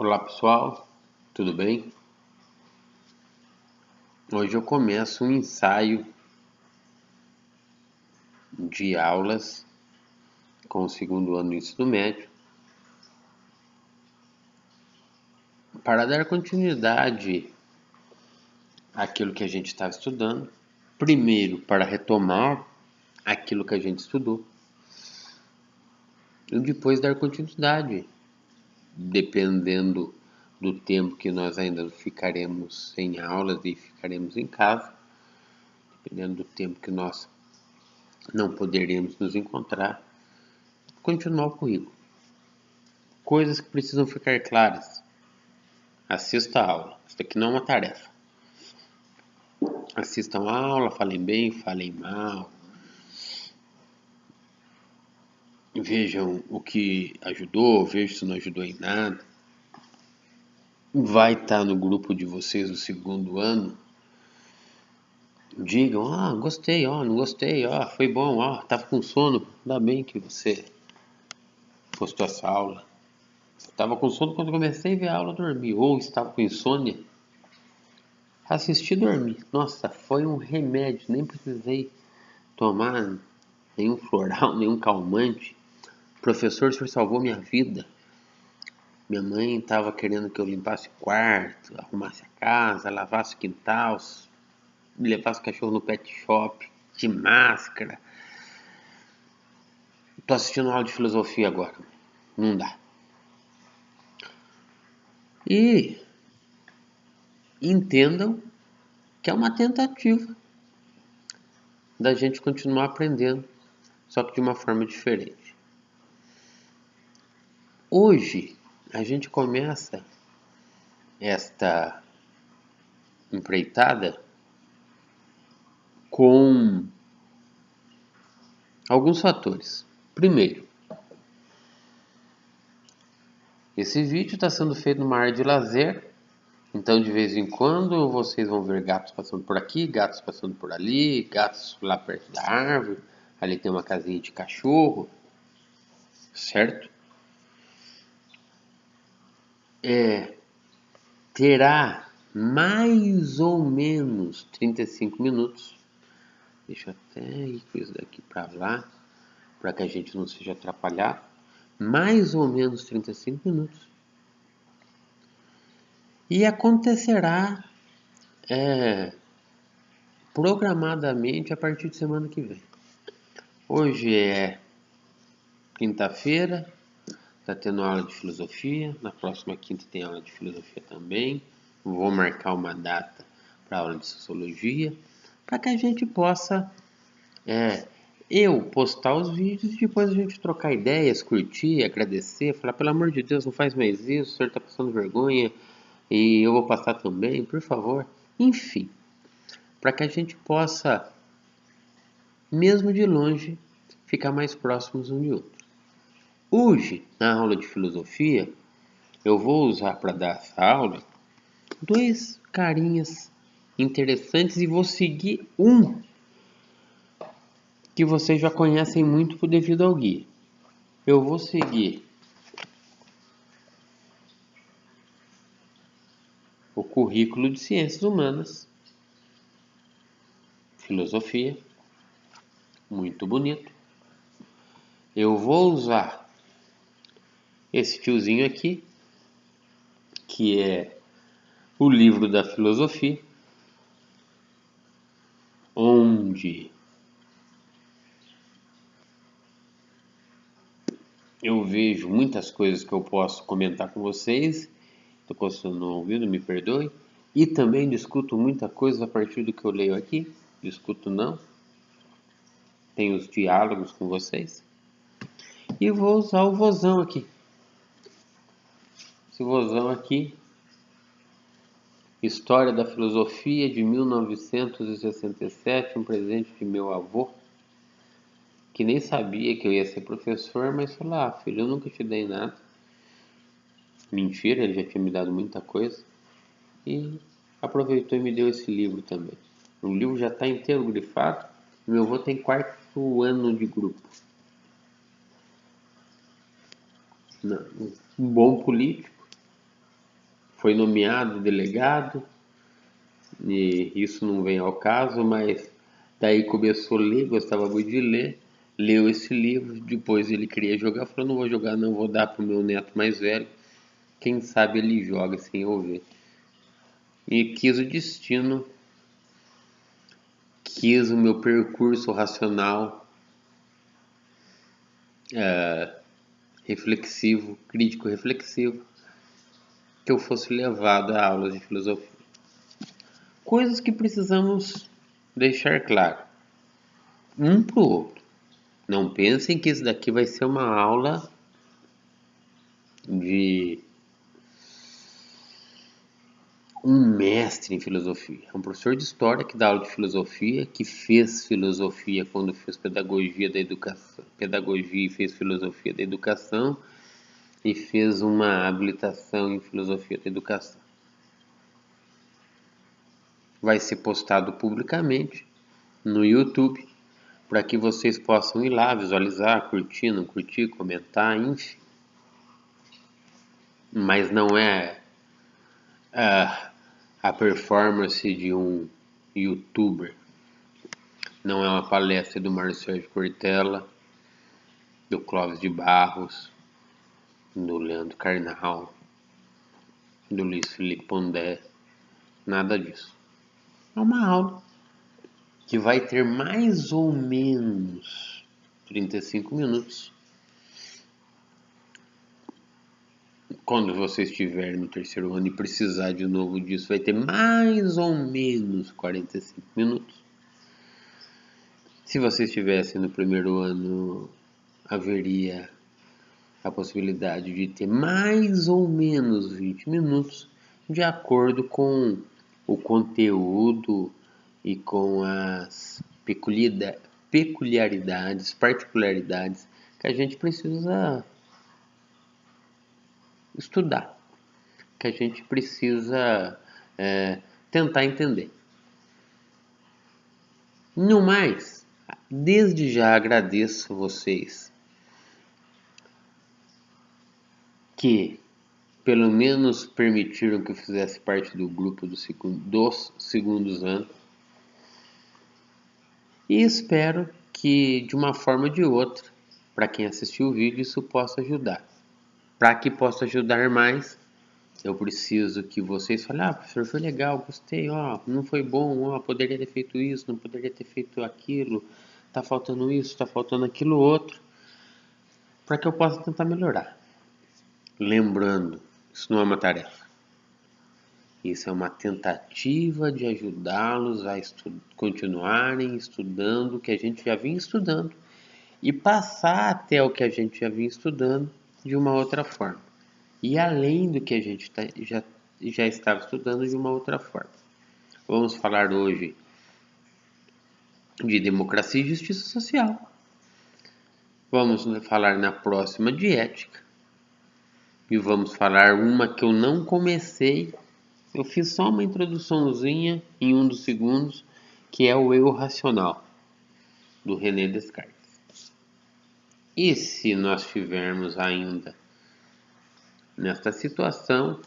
Olá pessoal, tudo bem? Hoje eu começo um ensaio de aulas com o segundo ano do ensino médio para dar continuidade àquilo que a gente estava estudando. Primeiro, para retomar aquilo que a gente estudou e depois dar continuidade, dependendo do tempo que nós ainda ficaremos sem aulas e ficaremos em casa, dependendo do tempo que nós não poderemos nos encontrar, continuar o currículo. Coisas que precisam ficar claras. Assista a aula. Isso aqui não é uma tarefa. Assistam a aula, falem bem, falem mal. Vejam o que ajudou, vejam se não ajudou em nada. Vai estar no grupo de vocês do segundo ano. Digam, gostei, não gostei, foi bom, tava com sono. Ainda bem que você postou essa aula. Estava com sono quando comecei a ver a aula, dormi. Ou estava com insônia. Assisti e dormi. Nossa, foi um remédio. Nem precisei tomar nenhum floral, nenhum calmante. Professor, o senhor salvou minha vida. Minha mãe estava querendo que eu limpasse o quarto, arrumasse a casa, lavasse o quintal, levasse o cachorro no pet shop, de máscara. Tô assistindo uma aula de filosofia agora. Não dá. E entendam que é uma tentativa da gente continuar aprendendo, só que de uma forma diferente. Hoje, a gente começa esta empreitada com alguns fatores. Primeiro, esse vídeo está sendo feito numa área de lazer, então de vez em quando vocês vão ver gatos passando por aqui, gatos passando por ali, gatos lá perto da árvore, ali tem uma casinha de cachorro, certo? Terá mais ou menos 35 minutos. Deixa eu até ir com isso daqui para lá, para que a gente não seja atrapalhado. Mais ou menos 35 minutos. E acontecerá programadamente a partir de semana que vem. Hoje é quinta-feira, está tendo aula de filosofia. Na próxima quinta tem aula de filosofia também. Vou marcar uma data para aula de sociologia, para que a gente possa eu postar os vídeos e depois a gente trocar ideias, curtir, agradecer, falar, pelo amor de Deus, não faz mais isso, o senhor está passando vergonha e eu vou passar também, por favor. Enfim, para que a gente possa, mesmo de longe, ficar mais próximos um de outro. Hoje, na aula de filosofia, eu vou usar para dar essa aula dois carinhas interessantes e vou seguir um que vocês já conhecem muito por devido ao guia. Eu vou seguir o currículo de Ciências Humanas, Filosofia, muito bonito. Eu vou usar esse tiozinho aqui, que é o livro da filosofia, onde eu vejo muitas coisas que eu posso comentar com vocês. Estou conseguindo não ouvindo, me perdoe. E também discuto muita coisa a partir do que eu leio aqui. Discuto não. Tenho os diálogos com vocês. E vou usar o vozão aqui. Esse vozão aqui. História da Filosofia de 1967, um presente de meu avô, que nem sabia que eu ia ser professor, mas falou, filho, eu nunca te dei nada. Mentira, ele já tinha me dado muita coisa. E aproveitou e me deu esse livro também. O livro já está inteiro grifado. Meu avô tem 4º ano de grupo. Um bom político. foi nomeado delegado, e isso não vem ao caso, mas daí começou a ler, gostava muito de ler, leu esse livro, depois ele queria jogar, falou, não vou jogar não, vou dar pro meu neto mais velho, quem sabe ele joga sem eu ver. E quis o destino, quis o meu percurso racional, reflexivo, crítico reflexivo, que eu fosse levado a aulas de filosofia. Coisas que precisamos deixar claro, um para o outro. Não pensem que isso daqui vai ser uma aula de um mestre em filosofia. É um professor de história que dá aula de filosofia, que fez filosofia quando fez pedagogia da educação, pedagogia e fez filosofia da educação e fez uma habilitação em filosofia da educação. Vai ser postado publicamente no YouTube para que vocês possam ir lá visualizar, curtir, não curtir, comentar, enfim. Mas não é a performance de um youtuber. Não é uma palestra do Mário Sérgio Cortella, do Clóvis de Barros, do Leandro Carnal, do Luiz Felipe Pondé, nada disso. É uma aula que vai ter mais ou menos 35 minutos. Quando você estiver no terceiro ano e precisar de novo disso, vai ter mais ou menos 45 minutos. Se você estivesse no primeiro ano, haveria a possibilidade de ter mais ou menos 20 minutos, de acordo com o conteúdo e com as peculiaridades, particularidades que a gente precisa estudar, que a gente precisa tentar entender. No mais, desde já agradeço vocês que pelo menos permitiram que eu fizesse parte do grupo dos segundos anos. E espero que, de uma forma ou de outra, para quem assistiu o vídeo, isso possa ajudar. Para que possa ajudar mais, eu preciso que vocês falem, professor, foi legal, gostei, não foi bom, poderia ter feito isso, não poderia ter feito aquilo, tá faltando isso, tá faltando aquilo outro, para que eu possa tentar melhorar. Lembrando, isso não é uma tarefa. Isso é uma tentativa de ajudá-los a continuarem estudando o que a gente já vinha estudando e passar até o que a gente já vinha estudando de uma outra forma. E além do que a gente já estava estudando de uma outra forma. Vamos falar hoje de democracia e justiça social. Vamos falar na próxima de ética. E vamos falar uma que eu não comecei. Eu fiz só uma introduçãozinha em um dos segundos, que é o eu racional, do René Descartes. E se nós estivermos ainda nesta situação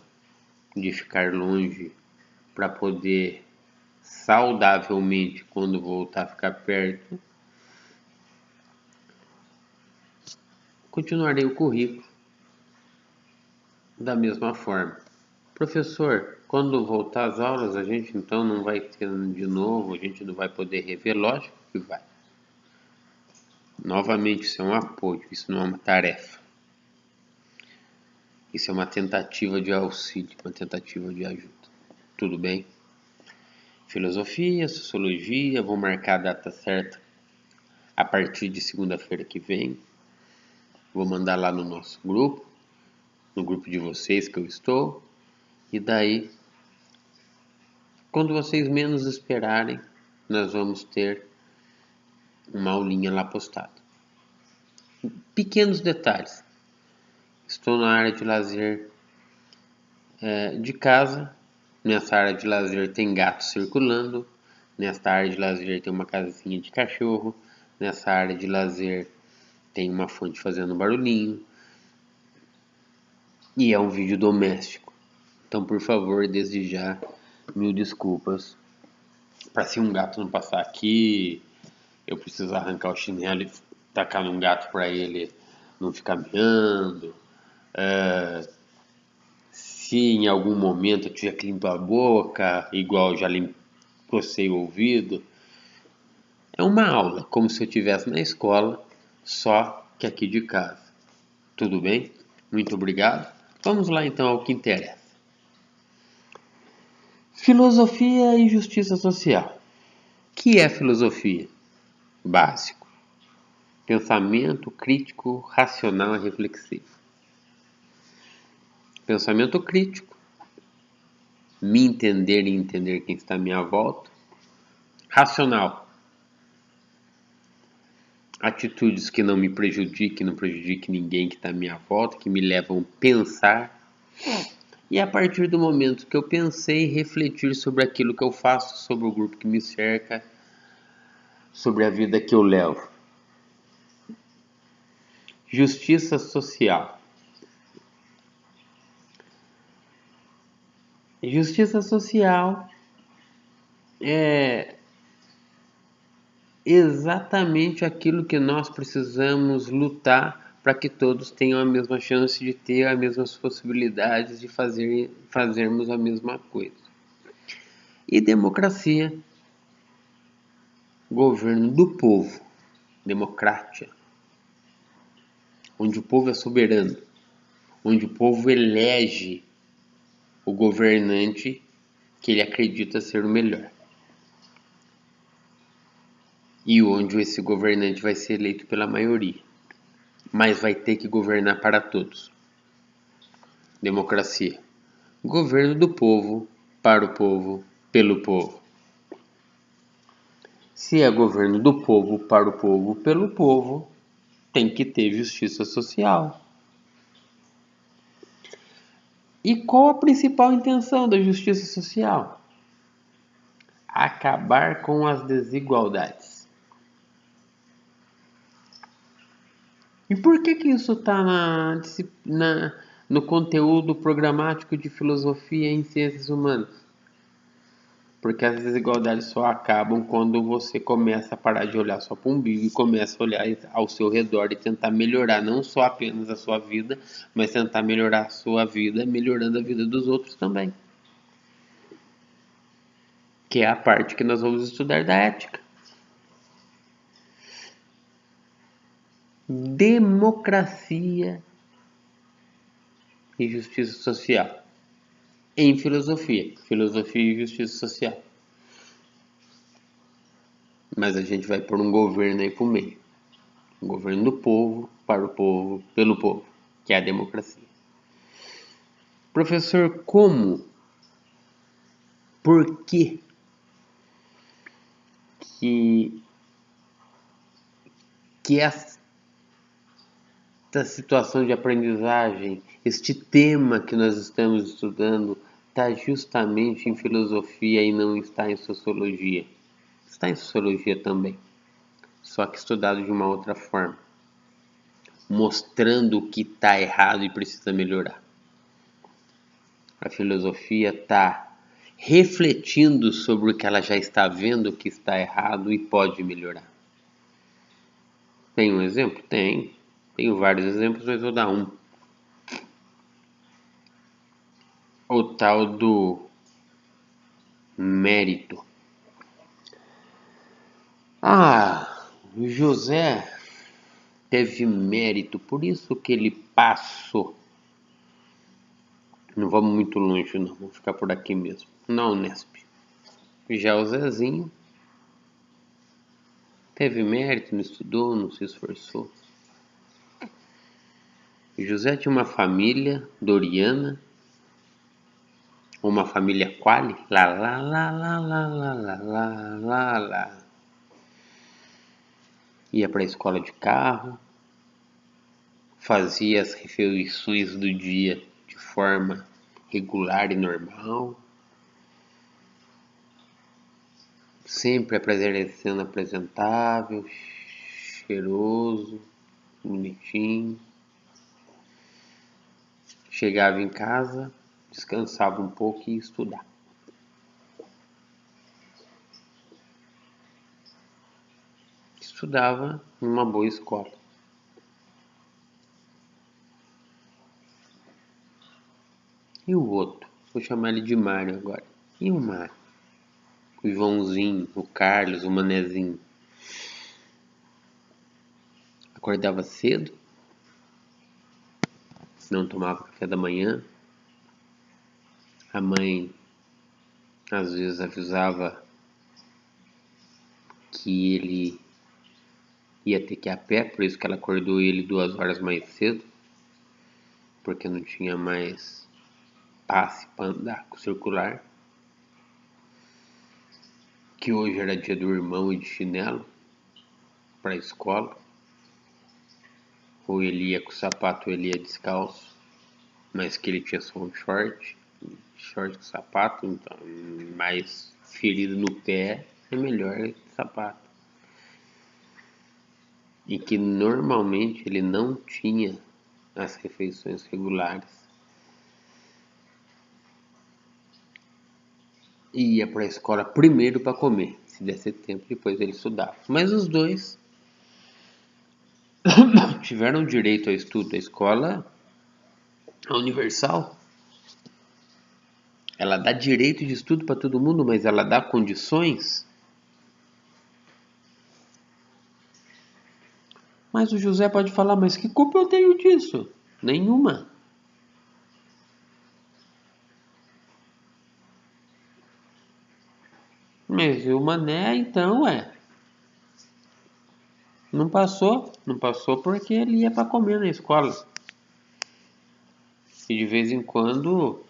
de ficar longe para poder saudavelmente, quando voltar a ficar perto, continuarei o currículo da mesma forma. Professor, quando voltar às aulas, a gente então não vai ter de novo, a gente não vai poder rever? Lógico que vai. Novamente, isso é um apoio, isso não é uma tarefa. Isso é uma tentativa de auxílio, uma tentativa de ajuda. Tudo bem? Filosofia, sociologia, vou marcar a data certa a partir de segunda-feira que vem. Vou mandar lá no nosso grupo, no grupo de vocês que eu estou. E daí, quando vocês menos esperarem, nós vamos ter uma aulinha lá postada. Pequenos detalhes. Estou na área de lazer de casa. Nessa área de lazer tem gato circulando. Nesta área de lazer tem uma casinha de cachorro. Nessa área de lazer tem uma fonte fazendo barulhinho. E é um vídeo doméstico. Então, por favor, desde já, mil desculpas. Para se um gato não passar aqui, eu preciso arrancar o chinelo e tacar num gato para ele não ficar miando. Se em algum momento eu tiver que limpar a boca, igual eu já cocei o ouvido, é uma aula, como se eu estivesse na escola, só que aqui de casa. Tudo bem? Muito obrigado. Vamos lá então ao que interessa. Filosofia e justiça social. O que é filosofia? Básico. Pensamento crítico, racional e reflexivo. Pensamento crítico. Me entender e entender quem está à minha volta. Racional. Atitudes que não me prejudiquem, não prejudiquem ninguém que está à minha volta, que me levam a pensar. E a partir do momento que eu pensei, refletir sobre aquilo que eu faço, sobre o grupo que me cerca, sobre a vida que eu levo. Justiça social. Justiça social é exatamente aquilo que nós precisamos lutar para que todos tenham a mesma chance de ter as mesmas possibilidades de fazermos a mesma coisa. E democracia, governo do povo, democracia, onde o povo é soberano, onde o povo elege o governante que ele acredita ser o melhor. E onde esse governante vai ser eleito pela maioria, mas vai ter que governar para todos. Democracia. Governo do povo, para o povo, pelo povo. Se é governo do povo, para o povo, pelo povo, tem que ter justiça social. E qual a principal intenção da justiça social? Acabar com as desigualdades. E por que isso está no conteúdo programático de filosofia em ciências humanas? Porque as desigualdades só acabam quando você começa a parar de olhar só para o umbigo e começa a olhar ao seu redor e tentar melhorar não só apenas a sua vida, mas tentar melhorar a sua vida, melhorando a vida dos outros também. Que é a parte que nós vamos estudar da ética. Democracia e justiça social. Em filosofia e justiça social. Mas a gente vai pôr um governo aí pro meio. Um governo do povo, para o povo, pelo povo, que é a democracia. Professor, como? Por que esta situação de aprendizagem, este tema que nós estamos estudando, está justamente em filosofia e não está em sociologia? Está em sociologia também, só que estudado de uma outra forma, mostrando o que está errado e precisa melhorar. A filosofia está refletindo sobre o que ela já está vendo que está errado e pode melhorar. Tem um exemplo? Tenho vários exemplos, mas vou dar um. O tal do mérito. O José teve mérito, por isso que ele passou. Não vamos muito longe não, vamos ficar por aqui mesmo, na Unesp. Já o Zezinho teve mérito, não estudou, não se esforçou. O José tinha uma família doriana, uma família quali, lá, lá, lá, lá, lá, lá, lá, lá, lá, lá. Ia para a escola de carro, fazia as refeições do dia de forma regular e normal, sempre sendo apresentável, cheiroso, bonitinho. Chegava em casa, descansava um pouco e ia estudar. Estudava numa boa escola. E o outro? Vou chamar ele de Mário agora. E o Mário? O Joãozinho, o Carlos, o Manezinho. Acordava cedo, não tomava café da manhã. A mãe às vezes avisava que ele ia ter que ir a pé, por isso que ela acordou ele 2 horas mais cedo, porque não tinha mais passe para andar com o circular. Que hoje era dia do irmão e de chinelo para a escola. Ou ele ia com o sapato ou ele ia descalço, mas que ele tinha só um short com sapato, então mais ferido no pé é melhor sapato. E que normalmente ele não tinha as refeições regulares. E ia para a escola primeiro para comer, se desse tempo, depois ele estudava. Mas os dois tiveram direito ao estudo. A escola universal, ela dá direito de estudo para todo mundo, mas ela dá condições. Mas o José pode falar, mas que culpa eu tenho disso? Nenhuma. Mas o Mané, então, não passou porque ele ia para comer na escola. E de vez em quando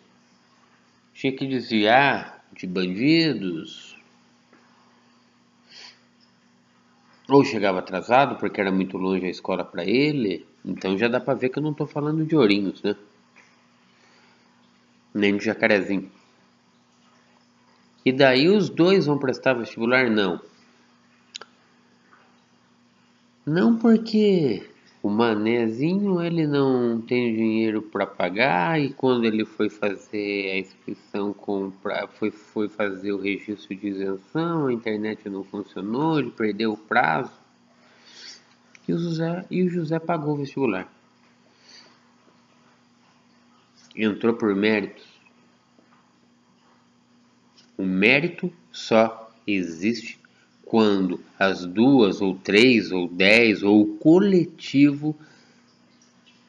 tinha que desviar de bandidos. Ou chegava atrasado porque era muito longe a escola para ele. Então já dá para ver que eu não estou falando de Ourinhos, né? Nem de Jacarezinho. E daí os dois vão prestar vestibular? Não. Não porque o Manezinho ele não tem dinheiro para pagar e quando ele foi fazer a inscrição, foi fazer o registro de isenção, a internet não funcionou, ele perdeu o prazo e o José pagou o vestibular. Entrou por méritos. O mérito só existe quando as 2 ou 3 ou 10 ou o coletivo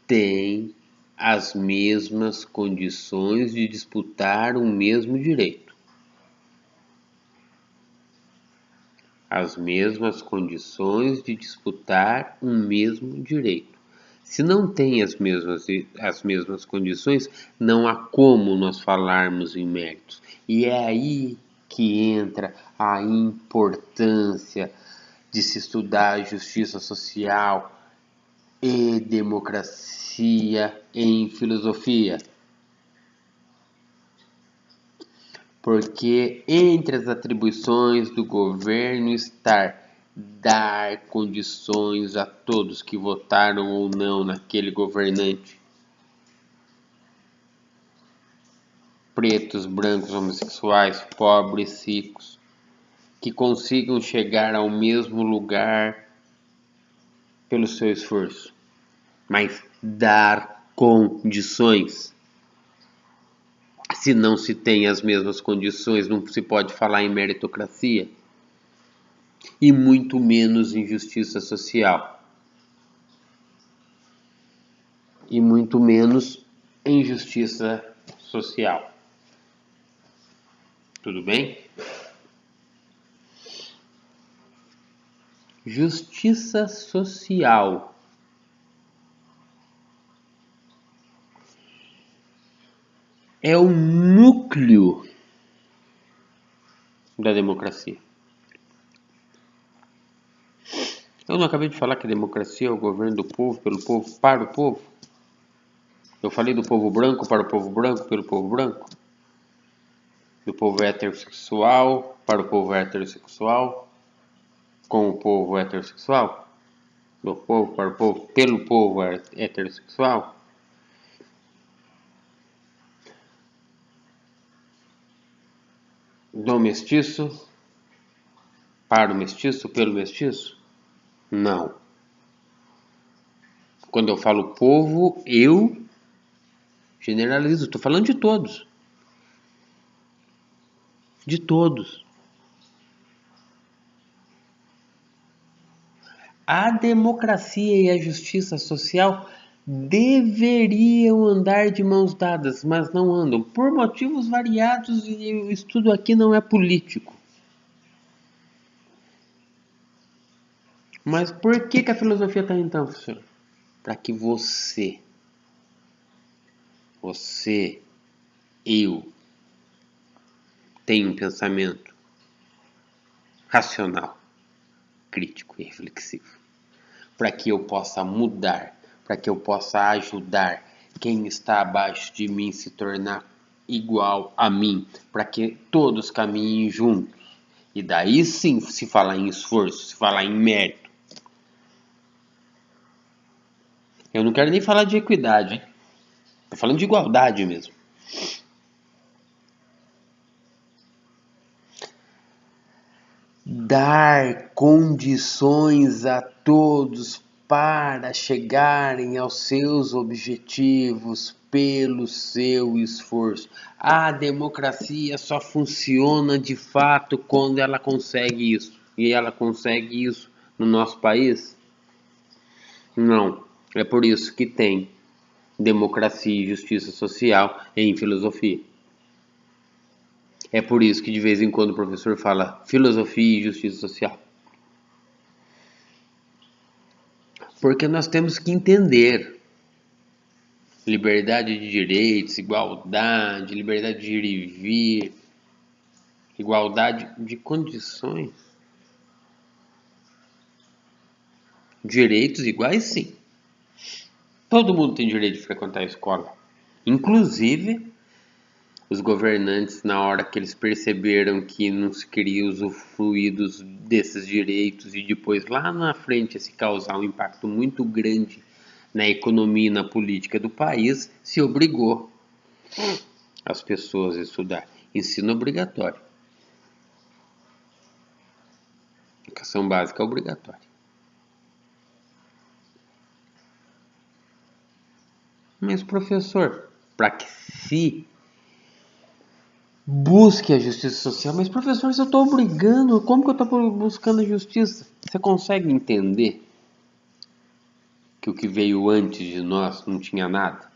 tem as mesmas condições de disputar o mesmo direito. As mesmas condições de disputar o mesmo direito. Se não tem as mesmas condições, não há como nós falarmos em méritos. E é aí que entra a importância de se estudar justiça social e democracia em filosofia. Porque entre as atribuições do governo está dar condições a todos que votaram ou não naquele governante. Pretos, brancos, homossexuais, pobres, ricos, que consigam chegar ao mesmo lugar pelo seu esforço, mas dar condições. Se não se tem as mesmas condições, não se pode falar em meritocracia e muito menos em justiça social e muito menos em justiça social. Tudo bem? Justiça social é o núcleo da democracia. Eu não acabei de falar que a democracia é o governo do povo, pelo povo, para o povo? Eu falei do povo branco, para o povo branco, pelo povo branco? Do povo heterossexual, para o povo heterossexual, com o povo heterossexual? Do povo, para o povo, pelo povo heterossexual? do mestiço, para o mestiço, pelo mestiço? Não. Quando eu falo povo, eu generalizo, estou falando de todos. De todos. A democracia e a justiça social deveriam andar de mãos dadas, mas não andam, por motivos variados, e o estudo aqui não é político. Mas por que a filosofia está então, professor? Para que você, eu, tenha um pensamento racional, crítico e reflexivo. Para que eu possa mudar, para que eu possa ajudar quem está abaixo de mim se tornar igual a mim, para que todos caminhem juntos. E daí sim se falar em esforço, se falar em mérito. Eu não quero nem falar de equidade, hein? Tô falando de igualdade mesmo. Dar condições a todos para chegarem aos seus objetivos pelo seu esforço. A democracia só funciona de fato quando ela consegue isso. E ela consegue isso no nosso país? Não. É por isso que tem democracia e justiça social em filosofia. É por isso que de vez em quando o professor fala filosofia e justiça social. Porque nós temos que entender liberdade de direitos, igualdade, liberdade de ir e vir, igualdade de condições. Direitos iguais, sim. Todo mundo tem direito de frequentar a escola. Inclusive, os governantes, na hora que eles perceberam que não se queria usufruir desses direitos e depois lá na frente se causar um impacto muito grande na economia e na política do país, se obrigou as pessoas a estudar. Ensino obrigatório. Educação básica obrigatória. Mas, professor, para que se busque a justiça social? Mas, professor, se eu estou obrigando, como que eu estou buscando a justiça? Você consegue entender que o que veio antes de nós não tinha nada?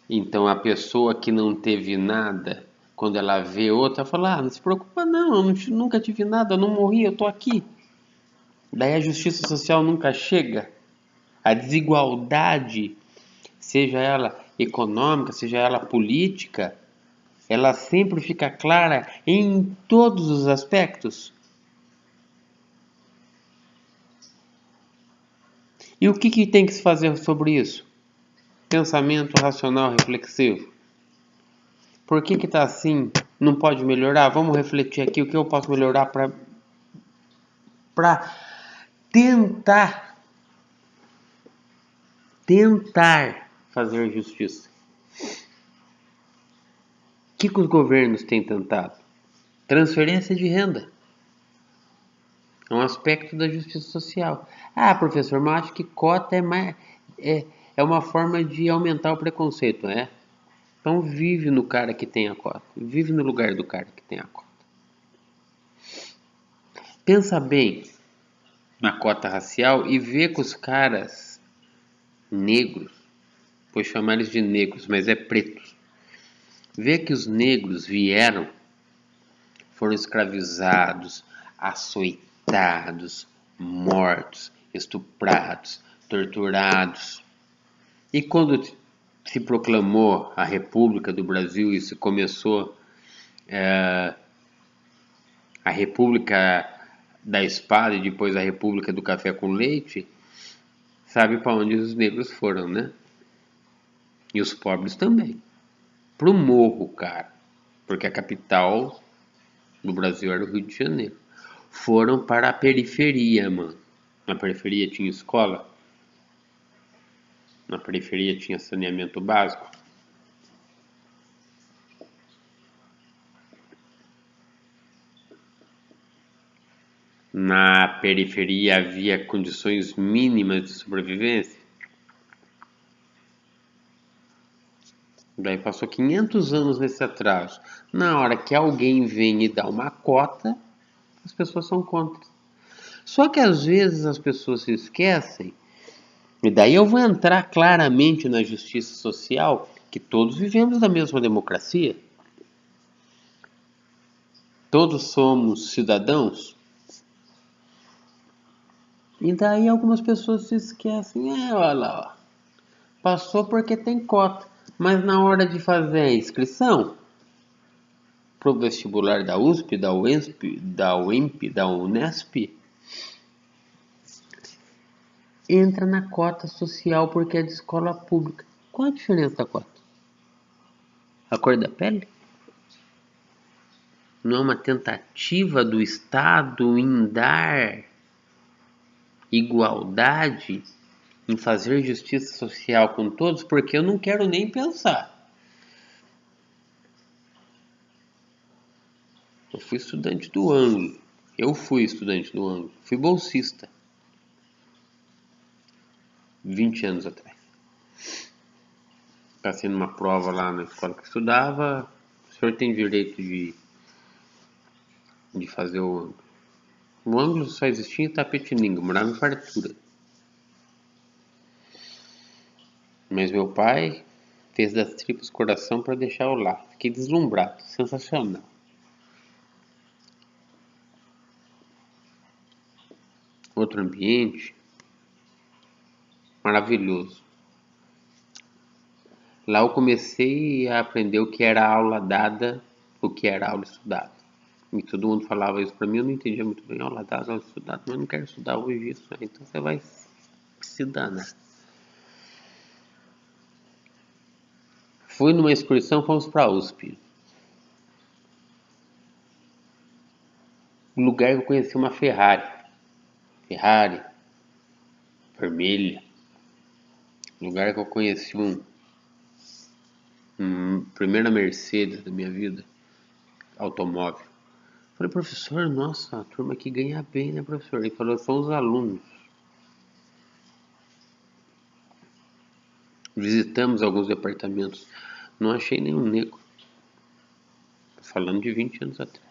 Então, a pessoa que não teve nada, quando ela vê outra, fala: não se preocupa não, eu nunca tive nada, eu não morri, eu estou aqui. Daí a justiça social nunca chega. A desigualdade, seja ela econômica, seja ela política, ela sempre fica clara em todos os aspectos. E o que tem que se fazer sobre isso? Pensamento racional reflexivo. Por que está assim? Não pode melhorar? Vamos refletir aqui o que eu posso melhorar para tentar fazer justiça. O que os governos têm tentado? Transferência de renda. É um aspecto da justiça social. Ah, professor, mas acho que cota é uma forma de aumentar o preconceito, é? Então vive no cara que tem a cota. Vive no lugar do cara que tem a cota. Pensa bem na cota racial e vê que os caras negros, vou chamar eles de negros, mas é pretos. Vê que os negros vieram, foram escravizados, açoitados, mortos, estuprados, torturados. E quando se proclamou a República do Brasil e se começou a República da Espada e depois a República do Café com Leite, sabe para onde os negros foram, né? E os pobres também. Pro morro, cara. Porque a capital do Brasil era o Rio de Janeiro. Foram para a periferia, mano. Na periferia tinha escola. Na periferia tinha saneamento básico. na periferia havia condições mínimas de sobrevivência. Daí passou 500 anos nesse atraso. Na hora que alguém vem e dá uma cota, as pessoas são contra. Só que às vezes as pessoas se esquecem, e daí eu vou entrar claramente na justiça social, que todos vivemos da mesma democracia. Todos somos cidadãos. E daí algumas pessoas se esquecem, olha lá, ó, passou porque tem cota. Mas na hora de fazer a inscrição para o vestibular da USP, da UENSP, da UEMP, da Unesp, entra na cota social porque é de escola pública. Qual a diferença da cota? A cor da pele? Não é uma tentativa do Estado em dar igualdade, em fazer justiça social com todos, porque eu não quero nem pensar. Eu fui estudante do Ângulo. Fui bolsista. 20 anos atrás. Passei numa prova lá na escola que eu estudava. O senhor tem direito de fazer o ângulo. O ângulo só existia em Itapetininga, eu morava em Fartura. Mas meu pai fez das tripas coração para deixar eu lá. Fiquei deslumbrado, sensacional. Outro ambiente maravilhoso. Lá eu comecei a aprender o que era aula dada, o que era aula estudada. E todo mundo falava isso para mim, eu não entendia muito bem. Aula dada, aula estudada, mas eu não quero estudar hoje isso. Então você vai se danar. Fui numa excursão, fomos para a USP. Um lugar que eu conheci uma Ferrari. Ferrari, vermelha. Um lugar que eu conheci primeira Mercedes da minha vida, automóvel. Falei, professor, nossa, a turma aqui ganha bem, né, professor? Ele falou, são os alunos. Visitamos alguns departamentos, não achei nenhum negro. Falando de 20 anos atrás.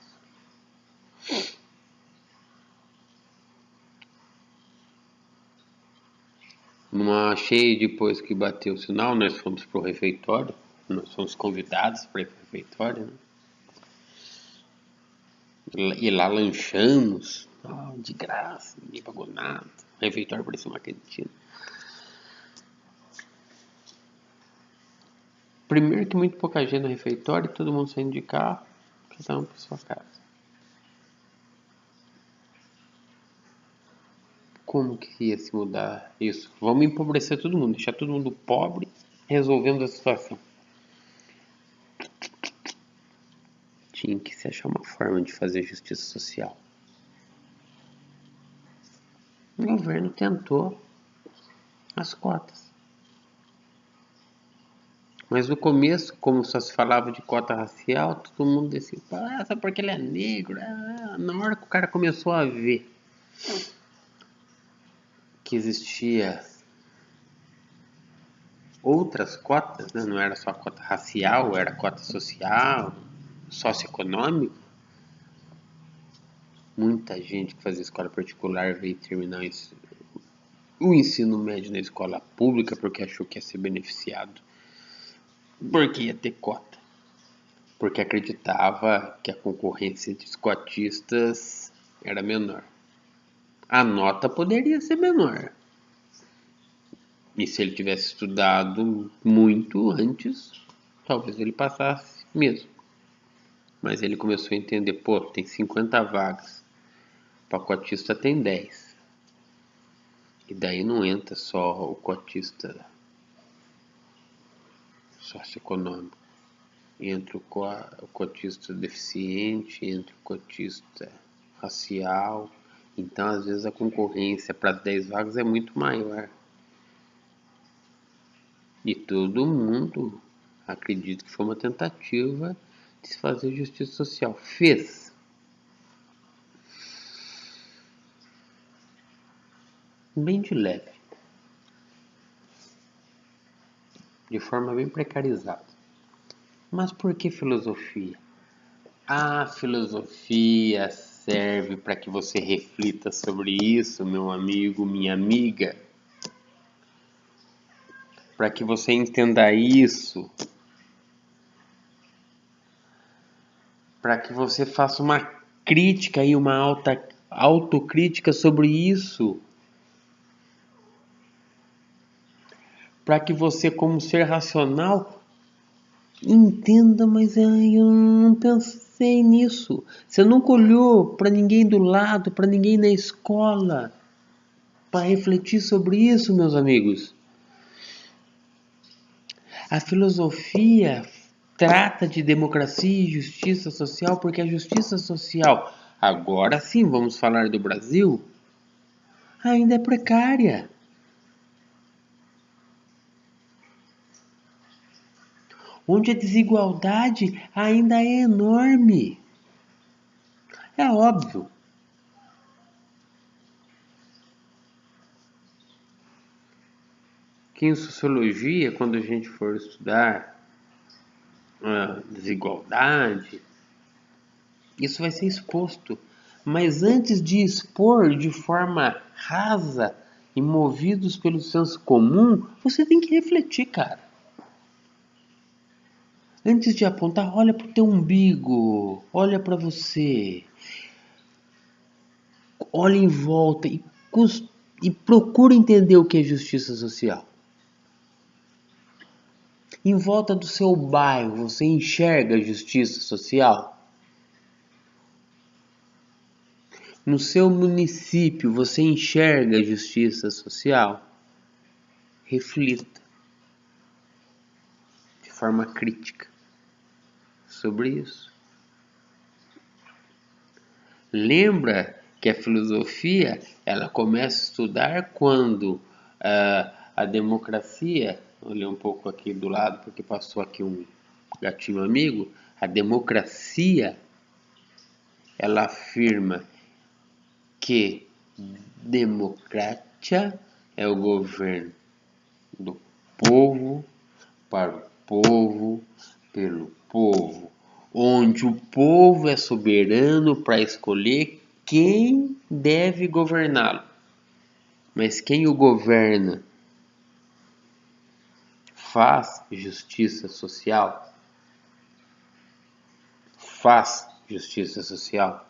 Não achei depois que bateu o sinal, nós fomos pro refeitório. Nós fomos convidados para ir pro refeitório, né? E lá lanchamos, de graça, ninguém pagou nada. O refeitório parecia uma cantina. Primeiro que muito pouca gente no refeitório, todo mundo saindo de carro, cada um para sua casa. Como que ia se mudar isso? Vamos empobrecer todo mundo, deixar todo mundo pobre, resolvendo a situação. Tinha que se achar uma forma de fazer justiça social. O governo tentou as cotas. Mas no começo, como só se falava de cota racial, todo mundo decía, só porque ele é negro. Na hora que o cara começou a ver que existia outras cotas, né? Não era só cota racial, era cota social, socioeconômica. Muita gente que fazia escola particular veio terminar o ensino médio na escola pública porque achou que ia ser beneficiado, porque ia ter cota, porque acreditava que a concorrência de cotistas era menor. A nota poderia ser menor. E se ele tivesse estudado muito antes, talvez ele passasse mesmo. Mas ele começou a entender, tem 50 vagas, o pacotista tem 10. E daí não entra só o cotista socioeconômico. Entra o cotista deficiente, entra o cotista racial. Então, às vezes, a concorrência para as 10 vagas é muito maior. E todo mundo acredita que foi uma tentativa de se fazer justiça social. Fez. bem de leve, de forma bem precarizada. Mas por que filosofia? A filosofia serve para que você reflita sobre isso, meu amigo, minha amiga. Para que você entenda isso. Para que você faça uma crítica e uma autocrítica sobre isso. Para que você, como ser racional, entenda, mas eu não pensei nisso. Você nunca olhou para ninguém do lado, para ninguém na escola, para refletir sobre isso, meus amigos. A filosofia trata de democracia e justiça social porque a justiça social, agora sim vamos falar do Brasil, ainda é precária. Onde a desigualdade ainda é enorme. É óbvio que em sociologia, quando a gente for estudar a desigualdade, isso vai ser exposto. Mas antes de expor de forma rasa e movidos pelo senso comum, você tem que refletir, cara. Antes de apontar, olha pro teu umbigo, olha para você, olha em volta e procura entender o que é justiça social. Em volta do seu bairro, você enxerga justiça social? No seu município, você enxerga justiça social? Reflita de forma crítica sobre isso. Lembra que a filosofia ela começa a estudar quando a democracia, olhei um pouco aqui do lado porque passou aqui um gatinho amigo, a democracia ela afirma que democracia é o governo do povo, para o povo, pelo povo, onde o povo é soberano para escolher quem deve governá-lo. Mas quem o governa faz justiça social? Faz justiça social?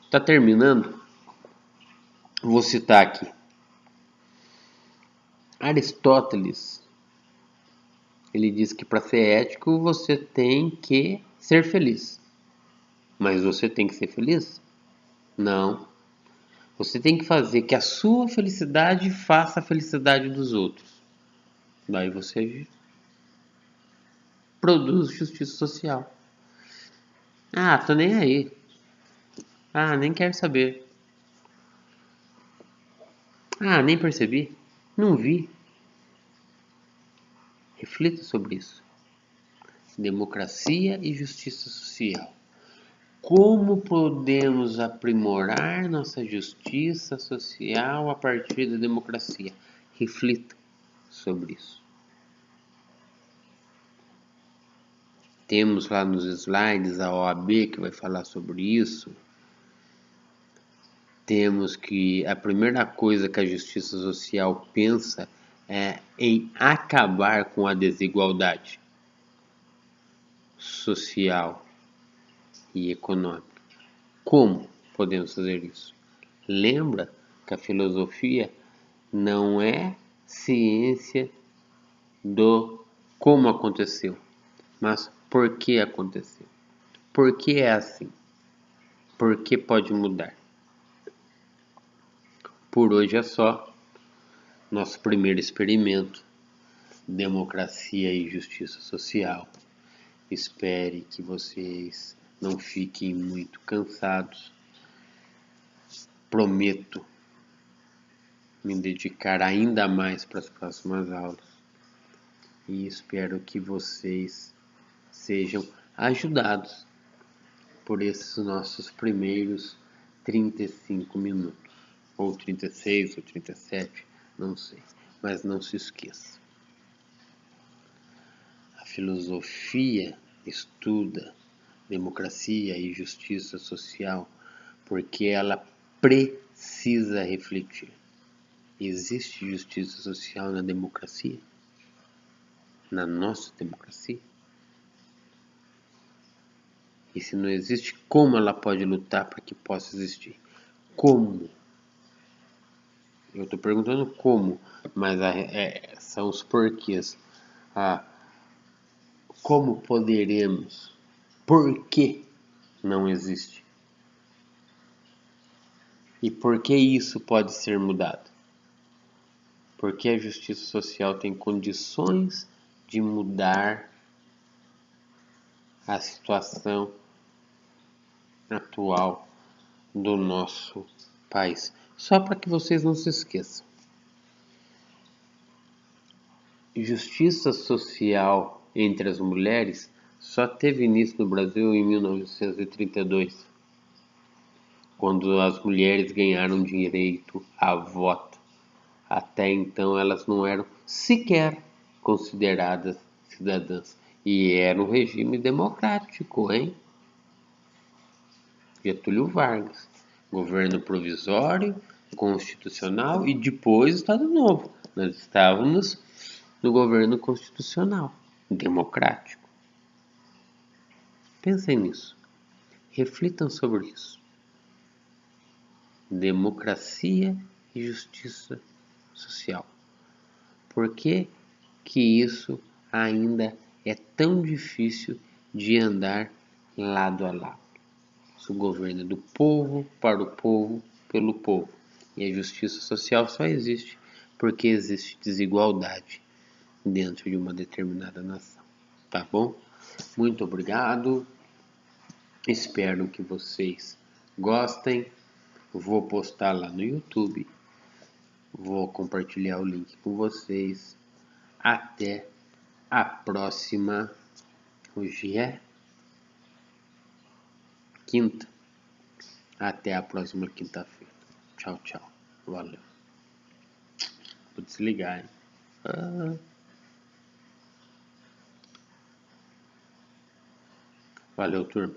Está terminando? Vou citar aqui. Aristóteles, ele diz que para ser ético você tem que ser feliz. Mas você tem que ser feliz? Não. Você tem que fazer que a sua felicidade faça a felicidade dos outros. Daí você produz justiça social. Ah, tô nem aí. Ah, nem quero saber. Ah, nem percebi. Não vi. Reflita sobre isso. Democracia e justiça social. Como podemos aprimorar nossa justiça social a partir da democracia? Reflita sobre isso. Temos lá nos slides a OAB que vai falar sobre isso. Temos que a primeira coisa que a justiça social pensa é em acabar com a desigualdade social e econômica. Como podemos fazer isso? Lembra que a filosofia não é ciência do como aconteceu, mas por que aconteceu. Por que é assim? Por que pode mudar? Por hoje é só. Nosso primeiro experimento, democracia e justiça social. Espere que vocês não fiquem muito cansados. Prometo me dedicar ainda mais para as próximas aulas e espero que vocês sejam ajudados por esses nossos primeiros 35 minutos, ou 36, ou 37, não sei, mas não se esqueça. A filosofia estuda democracia e justiça social porque ela precisa refletir. Existe justiça social na democracia? Na nossa democracia? E se não existe, como ela pode lutar para que possa existir? Como? Eu estou perguntando como, mas são os porquês. Como poderemos? Por que não existe? E por que isso pode ser mudado? Porque a justiça social tem condições de mudar a situação atual do nosso país. Só para que vocês não se esqueçam. Justiça social entre as mulheres só teve início no Brasil em 1932, quando as mulheres ganharam direito a voto. Até então elas não eram sequer consideradas cidadãs. E era um regime democrático, hein? Getúlio Vargas. Governo provisório, constitucional e depois Estado Novo. Nós estávamos no governo constitucional, democrático. Pensem nisso. Reflitam sobre isso. Democracia e justiça social. Por que isso ainda é tão difícil de andar lado a lado? O governo é do povo, para o povo, pelo povo. E a justiça social só existe porque existe desigualdade dentro de uma determinada nação. Tá bom? Muito obrigado. Espero que vocês gostem. Vou postar lá no YouTube. Vou compartilhar o link com vocês. Até a próxima. Hoje é quinta. Até a próxima quinta-feira. Tchau, tchau. Valeu. Vou desligar, hein? Valeu, turma.